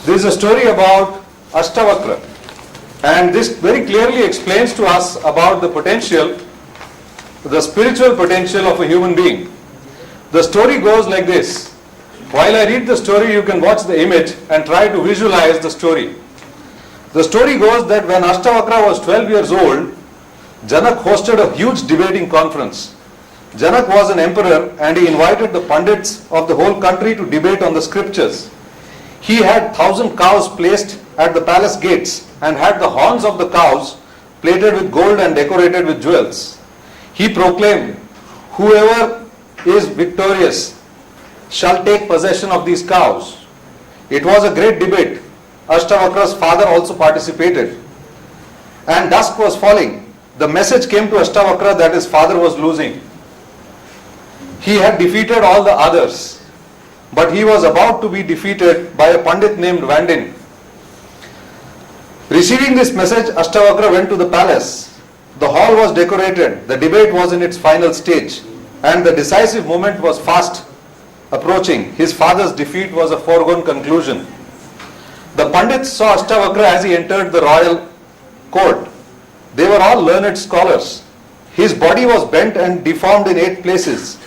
This is a story about Ashtavakra, and this very clearly explains to us about the potential, the spiritual potential of a human being. The story goes like this. While I read the story, you can watch the image and try to visualize the story. The story goes that when Ashtavakra was 12 years old, Janak hosted a huge debating conference. Janak was an emperor and he invited the Pandits of the whole country to debate on the scriptures. He had 1,000 cows placed at the palace gates and had the horns of the cows plated with gold and decorated with jewels. He proclaimed, "Whoever is victorious shall take possession of these cows." It was a great debate. Ashtavakra's father also participated. And dusk was falling. The message came to Ashtavakra that his father was losing. He had defeated all the others, but he was about to be defeated by a Pandit named Vandin. Receiving this message, Ashtavakra went to the palace. The hall was decorated, the debate was in its final stage, and the decisive moment was fast approaching. His father's defeat was a foregone conclusion. The Pandits saw Ashtavakra as he entered the royal court. They were all learned scholars. His body was bent and deformed in 8 places.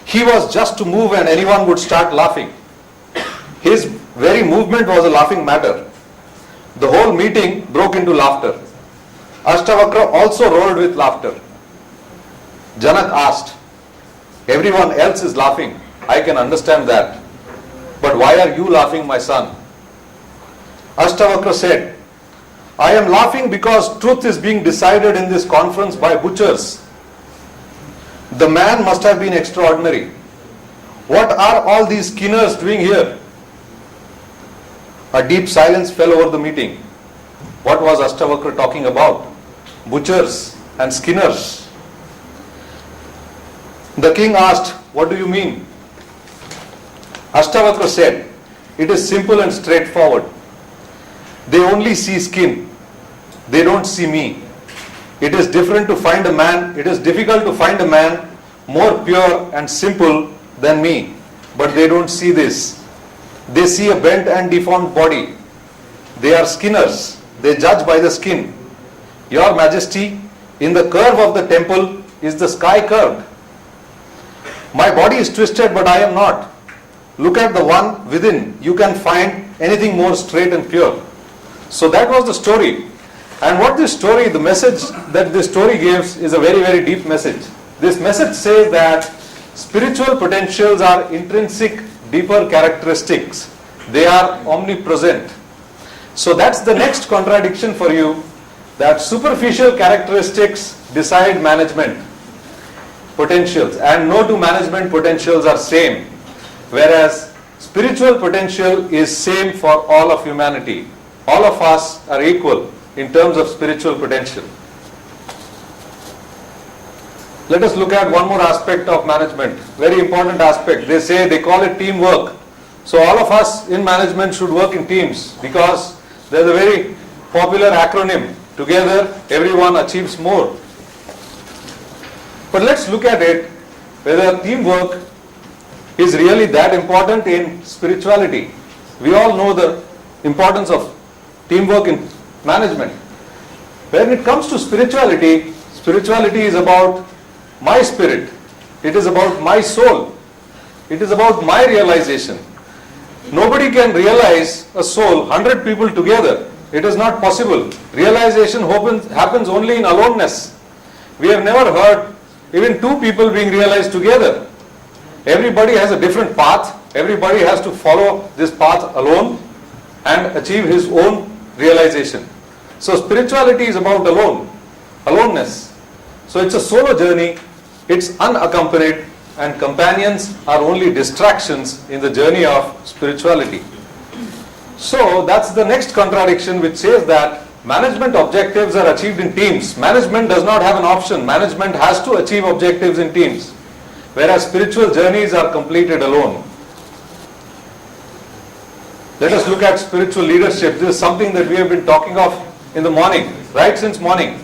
He was just to move and anyone would start laughing. His very movement was a laughing matter. The whole meeting broke into laughter. Ashtavakra also roared with laughter. Janak asked, "Everyone else is laughing. I can understand that. But why are you laughing, my son?" Ashtavakra said, "I am laughing because truth is being decided in this conference by butchers. The man must have been extraordinary. What are all these skinners doing here?" A deep silence fell over the meeting. What was Ashtavakra talking about? Butchers and skinners. The king asked, "What do you mean?" Ashtavakra said, "It is simple and straightforward. They only see skin. They don't see me. It is difficult to find a man more pure and simple than me, but they don't see this. They see a bent and deformed body. They are skinners. They judge by the skin. Your Majesty, in the curve of the temple is the sky curved. My body is twisted, but I am not. Look at the one within. You can find anything more straight and pure." So that was the story. And what this story, the message that this story gives is a very, very deep message. This message says that spiritual potentials are intrinsic, deeper characteristics. They are omnipresent. So that's the next contradiction for you, that superficial characteristics decide management potentials, and no two management potentials are same, whereas spiritual potential is same for all of humanity. All of us are equal in terms of spiritual potential. Let us look at one more aspect of management, very important aspect. They call it teamwork. So all of us in management should work in teams, because there's a very popular acronym, together everyone achieves more. But let's look at it, whether teamwork is really that important in spirituality. We all know the importance of teamwork in management. When it comes to spirituality, spirituality is about my spirit. It is about my soul. It is about my realization. Nobody can realize a soul, 100 people together. It is not possible. Realization happens only in aloneness. We have never heard even 2 people being realized together. Everybody has a different path. Everybody has to follow this path alone and achieve his own realization. So spirituality is about aloneness. So it's a solo journey, it's unaccompanied, and companions are only distractions in the journey of spirituality. So that's the next contradiction, which says that management objectives are achieved in teams. Management does not have an option. Management has to achieve objectives in teams, whereas spiritual journeys are completed alone. Let us look at spiritual leadership. This is something that we have been talking of in the morning, right since morning.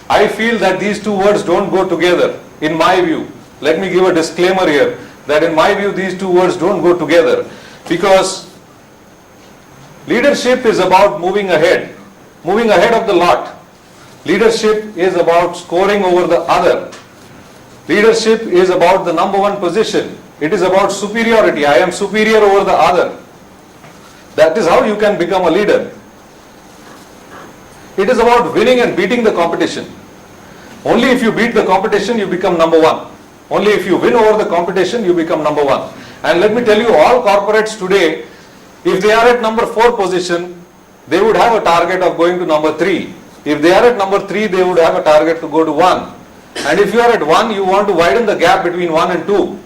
I feel that these 2 words don't go together, in my view. Let me give a disclaimer here, that in my view these 2 words don't go together, because Leadership is about moving ahead of the lot. Leadership is about scoring over the other. Leadership is about the number one position. It is about superiority. I am superior over the other. That is how you can become a leader. It is about winning and beating the competition. Only if you beat the competition, you become number one. Only if you win over the competition, you become number one. And let me tell you, all corporates today, if they are at number 4 position, they would have a target of going to number 3. If they are at number 3, they would have a target to go to 1. And if you are at 1, you want to widen the gap between 1 and 2.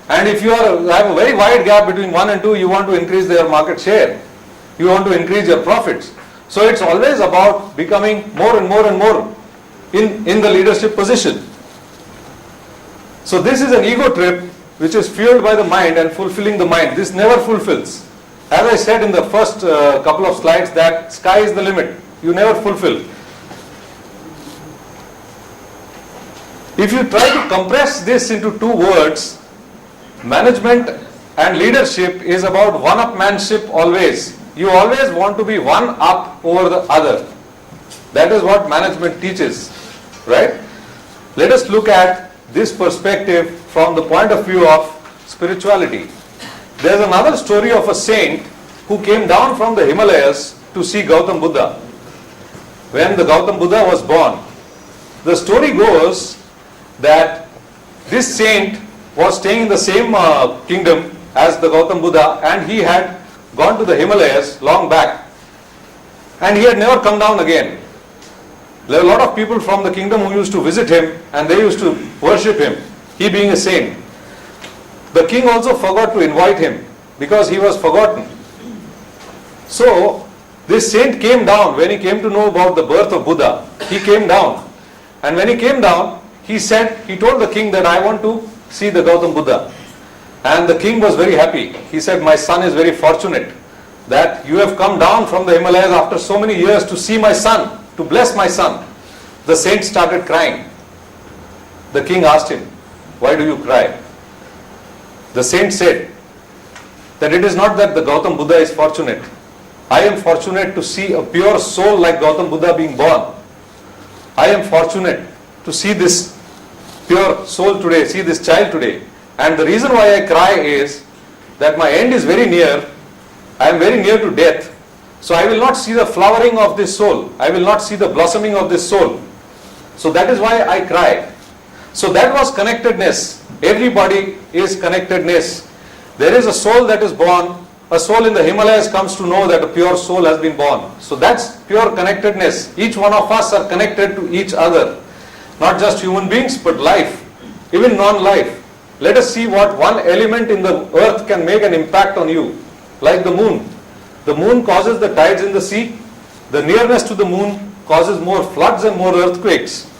And if you have a very wide gap between 1 and 2, you want to increase their market share. You want to increase your profits. So it's always about becoming more and more and more in the leadership position. So this is an ego trip which is fueled by the mind and fulfilling the mind. This never fulfills. As I said in the first couple of slides, that sky is the limit. You never fulfill. If you try to compress this into 2 words, management and leadership is about one-upmanship always. You always want to be one up over the other. That is what management teaches, right? Let us look at this perspective from the point of view of spirituality. There is another story of a saint who came down from the Himalayas to see Gautam Buddha. When the Gautam Buddha was born, the story goes that this saint was staying in the same kingdom as the Gautam Buddha, and he had gone to the Himalayas long back, and he had never come down again. There were a lot of people from the kingdom who used to visit him, and they used to worship him, he being a saint. The king also forgot to invite him because he was forgotten. So this saint came down. When he came to know about the birth of Buddha, he came down, and when he came down, he told the king that I want to see the Gautam Buddha. And the king was very happy. He said, my son is very fortunate that you have come down from the Himalayas after so many years to see my son, to bless my son. The saint started crying. The king asked him, why do you cry? The saint said that it is not that the Gautam Buddha is fortunate. I am fortunate to see a pure soul like Gautam Buddha being born. I am fortunate to see this pure soul today, see this child today. And the reason why I cry is that my end is very near. I am very near to death. So I will not see the flowering of this soul. I will not see the blossoming of this soul. So that is why I cry. So that was connectedness. Everybody is connectedness. There is a soul that is born. A soul in the Himalayas comes to know that a pure soul has been born. So that's pure connectedness. Each one of us are connected to each other. Not just human beings, but life, even non-life. Let us see what one element in the earth can make an impact on you. Like the moon. The moon causes the tides in the sea. The nearness to the moon causes more floods and more earthquakes.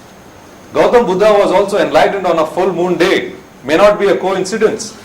Gautam Buddha was also enlightened on a full moon day. May not be a coincidence.